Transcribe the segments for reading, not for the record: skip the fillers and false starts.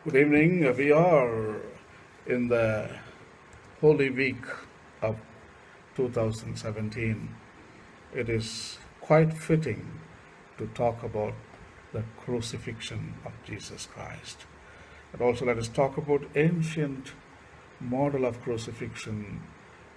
Good evening. We are in the Holy Week of 2017. It is quite fitting to talk about the crucifixion of Jesus Christ. And also let us talk about ancient model of crucifixion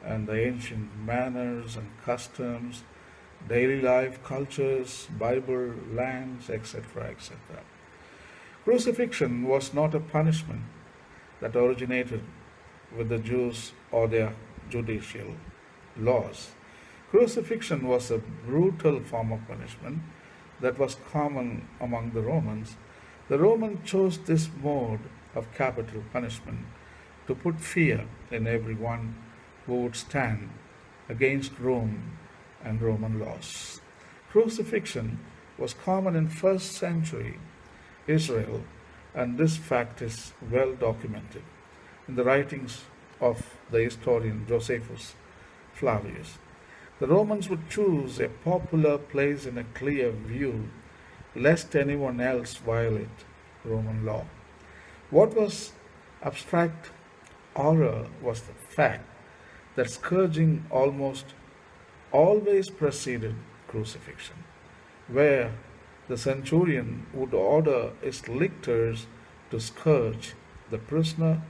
and the ancient manners and customs, daily life, cultures, Bible, lands, etc., etc. Crucifixion was not a punishment that originated with the Jews or their judicial laws. Crucifixion was a brutal form of punishment that was common among the Romans. The Romans chose this mode of capital punishment to put fear in everyone who would stand against Rome and Roman laws. Crucifixion was common in first century Israel, and this fact is well documented in the writings of the historian Josephus Flavius. The Romans would choose a popular place in a clear view, lest anyone else violate Roman law. What was abstract horror was the fact that scourging almost always preceded crucifixion, where the centurion would order his lictors to scourge the prisoner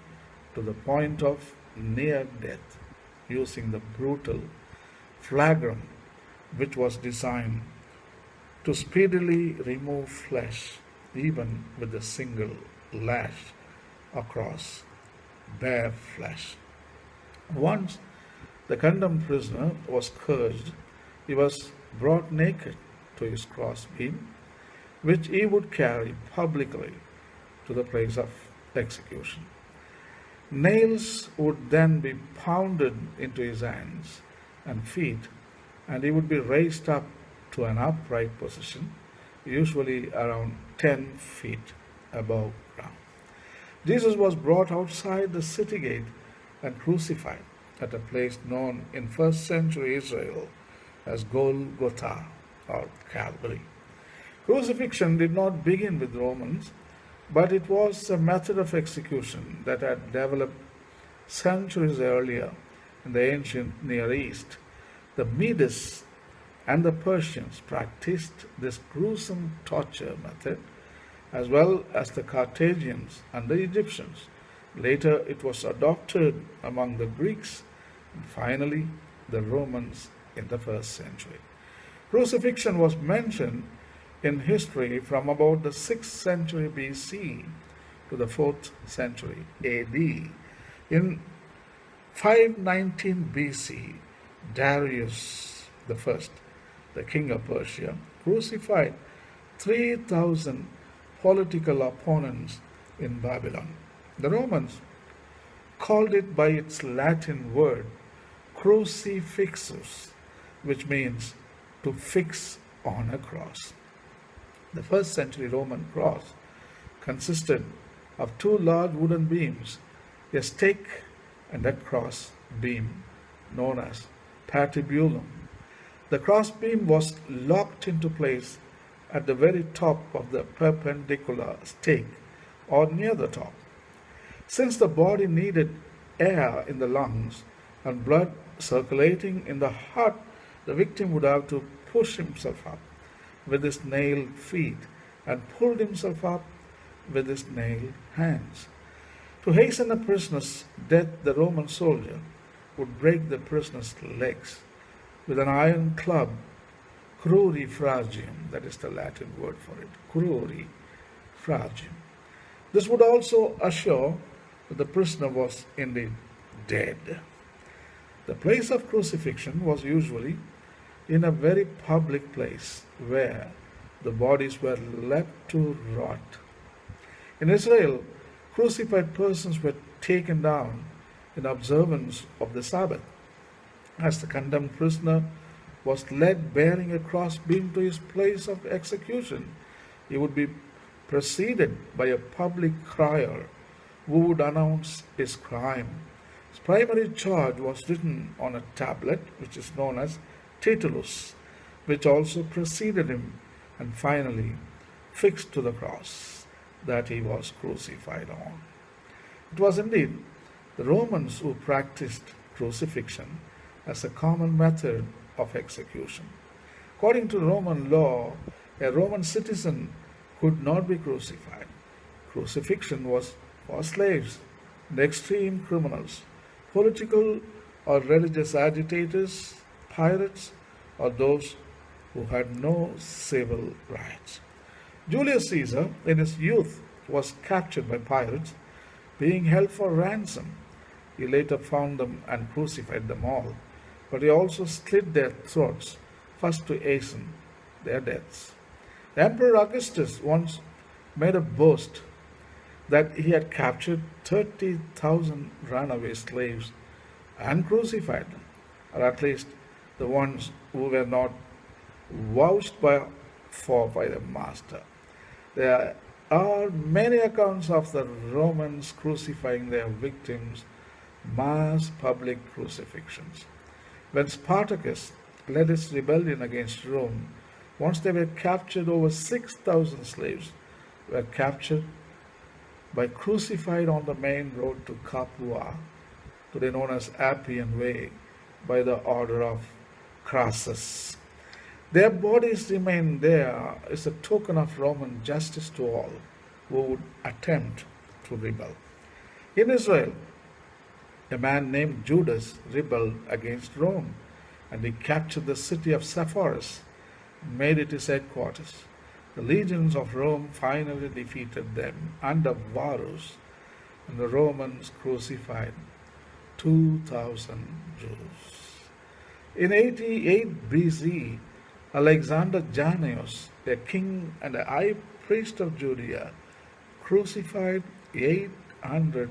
to the point of near death, using the brutal flagrum which was designed to speedily remove flesh, even with a single lash across bare flesh. Once the condemned prisoner was scourged, he was brought naked to his crossbeam, which he would carry publicly to the place of execution. Nails would then be pounded into his hands and feet, and he would be raised up to an upright position, usually around 10 feet above ground. Jesus was brought outside the city gate and crucified at a place known in first century Israel as Golgotha or Calvary. Crucifixion did not begin with Romans, but it was a method of execution that had developed centuries earlier in the ancient Near East. The Medes and the Persians practiced this gruesome torture method, as well as the Carthaginians and the Egyptians. Later, it was adopted among the Greeks and finally the Romans in the first century. Crucifixion was mentioned in history from about the 6th century BC to the 4th century AD. In 519 BC, Darius I, the king of Persia, crucified 3,000 political opponents in Babylon. The Romans called it by its Latin word crucifixus, which means to fix on a cross. The first century Roman cross consisted of two large wooden beams, a stake and a cross beam known as patibulum. The cross beam was locked into place at the very top of the perpendicular stake or near the top. Since the body needed air in the lungs and blood circulating in the heart, the victim would have to push himself up with his nailed feet and pulled himself up with his nailed hands. To hasten a prisoner's death, the Roman soldier would break the prisoner's legs with an iron club, crurifragium, that is the Latin word for it, crurifragium. This would also assure that the prisoner was indeed dead. The place of crucifixion was usually in a very public place where the bodies were left to rot. In Israel, crucified persons were taken down in observance of the Sabbath. As the condemned prisoner was led bearing a cross beam to his place of execution, he would be preceded by a public crier who would announce his crime. His primary charge was written on a tablet, which is known as titulus, which also preceded him and finally fixed to the cross. that he was crucified on. It was indeed the Romans who practiced crucifixion as a common method of execution. According to Roman law, a Roman citizen could not be crucified. Crucifixion was for slaves and extreme criminals, political or religious agitators, pirates, or those who had no civil rights. Julius Caesar, in his youth, was captured by pirates, being held for ransom. He later found them and crucified them all, but he also slit their throats, first to hasten their deaths. The Emperor Augustus once made a boast that he had captured 30,000 runaway slaves and crucified them, or at least the ones who were not vouched for by the master. There are many accounts of the Romans crucifying their victims, mass public crucifixions. When Spartacus led his rebellion against Rome, once they were captured, over 6,000 slaves were captured by crucified on the main road to Capua, today known as Appian Way, by the order of Crassus. Their bodies remain there as a token of Roman justice to all who would attempt to rebel. In Israel, a man named Judas rebelled against Rome, and he captured the city of Sepphoris, made it his headquarters. The legions of Rome finally defeated them under Varus, and the Romans crucified 2,000 Jews. In 88 BC, Alexander Jannaeus, a king and a high priest of Judea, crucified 800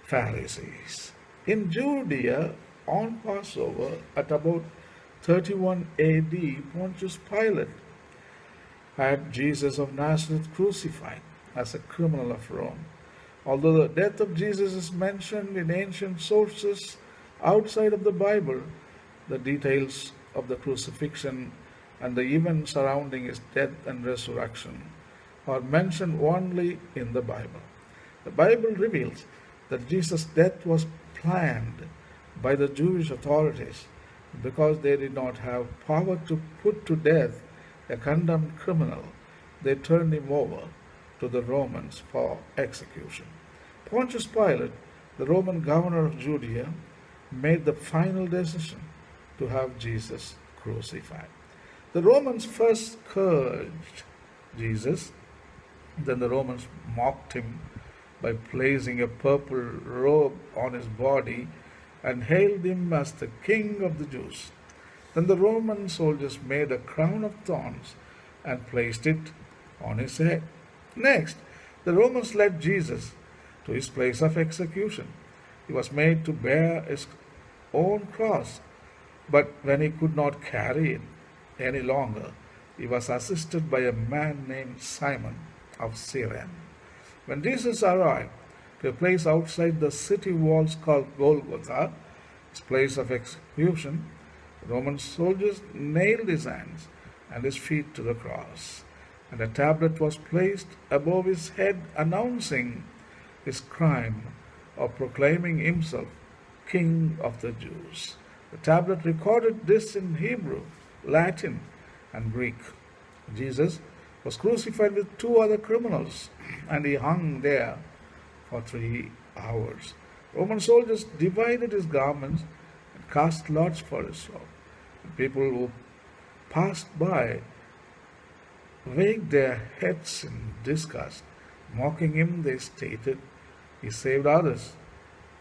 Pharisees. In Judea, on Passover, at about 31 AD, Pontius Pilate had Jesus of Nazareth crucified as a criminal of Rome. Although the death of Jesus is mentioned in ancient sources outside of the Bible, the details of the crucifixion and the events surrounding his death and resurrection are mentioned only in the Bible. The Bible reveals that Jesus' death was planned by the Jewish authorities because they did not have power to put to death a condemned criminal. They turned him over to the Romans for execution. Pontius Pilate, the Roman governor of Judea, made the final decision to have Jesus crucified. The Romans first scourged Jesus, then the Romans mocked him by placing a purple robe on his body and hailed him as the king of the Jews. Then the Roman soldiers made a crown of thorns and placed it on his head. Next, the Romans led Jesus to his place of execution. He was made to bear his own cross, but when he could not carry it any longer, he was assisted by a man named Simon of Cyrene. When Jesus arrived to a place outside the city walls called Golgotha, his place of execution, the Roman soldiers nailed his hands and his feet to the cross, and a tablet was placed above his head announcing his crime of proclaiming himself King of the Jews. The tablet recorded this in Hebrew, Latin, and Greek. Jesus was crucified with two other criminals, and he hung there for 3 hours. Roman soldiers divided his garments and cast lots for his robe. People who passed by wagged their heads in disgust. Mocking him, they stated, "He saved others,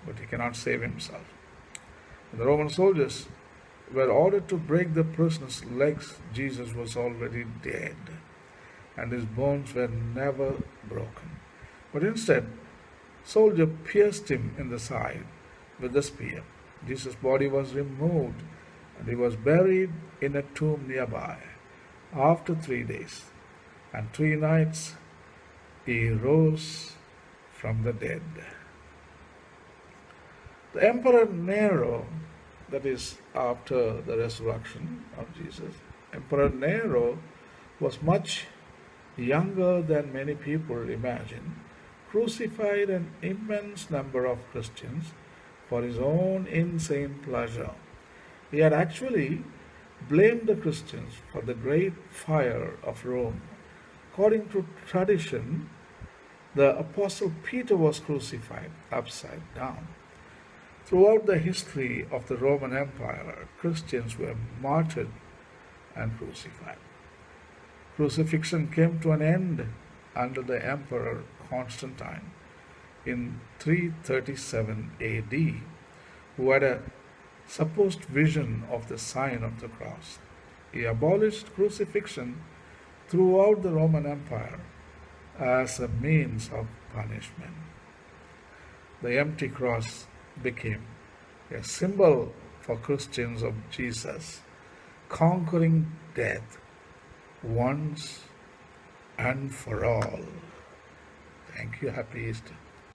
but he cannot save himself." When the Roman soldiers were ordered to break the prisoner's legs, Jesus was already dead, and his bones were never broken. But instead, soldier pierced him in the side with a spear. Jesus' body was removed, and he was buried in a tomb nearby. After 3 days and 3 nights, he rose from the dead. The Emperor Nero, that is after the resurrection of Jesus, Emperor Nero was much younger than many people imagine, crucified an immense number of Christians for his own insane pleasure. He had actually blamed the Christians for the great fire of Rome. According to tradition, the Apostle Peter was crucified upside down. Throughout the history of the Roman Empire, Christians were martyred and crucified. Crucifixion came to an end under the Emperor Constantine in 337 AD, who had a supposed vision of the sign of the cross. He abolished crucifixion throughout the Roman Empire as a means of punishment. The empty cross became a symbol for Christians of Jesus conquering death once and for all. Thank you. Happy Easter.